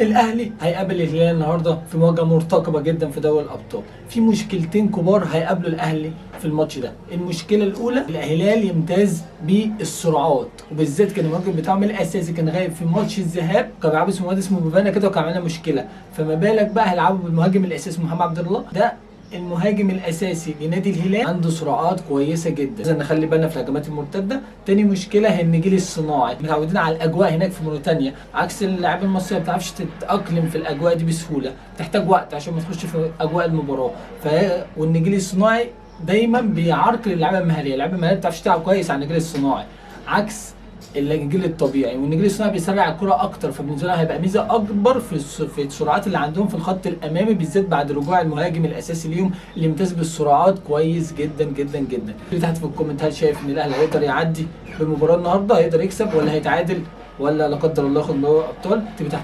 الاهلي هيقابل الهلال النهارده في مواجهه مرتقبه جدا في دوري الابطال. في مشكلتين كبار هيقابلوا الاهلي في الماتش ده. المشكله الاولى، الهلال يمتاز بالسرعات، وبالذات كان المهاجم بتاعهم الاساسي كان غايب في ماتش الذهاب، كان بيلعب اسمه واد اسمه بوفانا كده وكان عامل مشكله. فما بالك بقى هيلعبوا بالمهاجم الاساسي محمد عبد الله ده. المهاجم الاساسي لنادي الهلال عنده سرعات كويسه جدا، لازم نخلي بالنا في الهجمات المرتده. تاني مشكله هي النجيل الصناعي، متعودين على الاجواء هناك في موريتانيا عكس اللاعب المصري، ما بتعرفش تتاقلم في الاجواء دي بسهوله، تحتاج وقت عشان ما تخش في اجواء المباراه. والنجيل الصناعي دايما بيعرقل اللعيبه المهاريه، اللعيبه المهاريه ما بتعرفش تلعب كويس على النجيل الصناعي عكس النجيل الطبيعي. والنجيل الصناعي بيسرع الكره اكتر، فبالنسبه لها هيبقى ميزه اكبر في السرعات اللي عندهم في الخط الامامي، بالذات بعد رجوع المهاجم الاساسي ليهم اللي يمتاز بالسرعات كويس جدا جدا جدا. تحت في الكومنت، هل شايف ان الاهلي هيقدر يعدي بالمباراه النهارده، هيقدر يكسب ولا هيتعادل ولا لا قدر الله ياخد دوري ابطال؟ تحت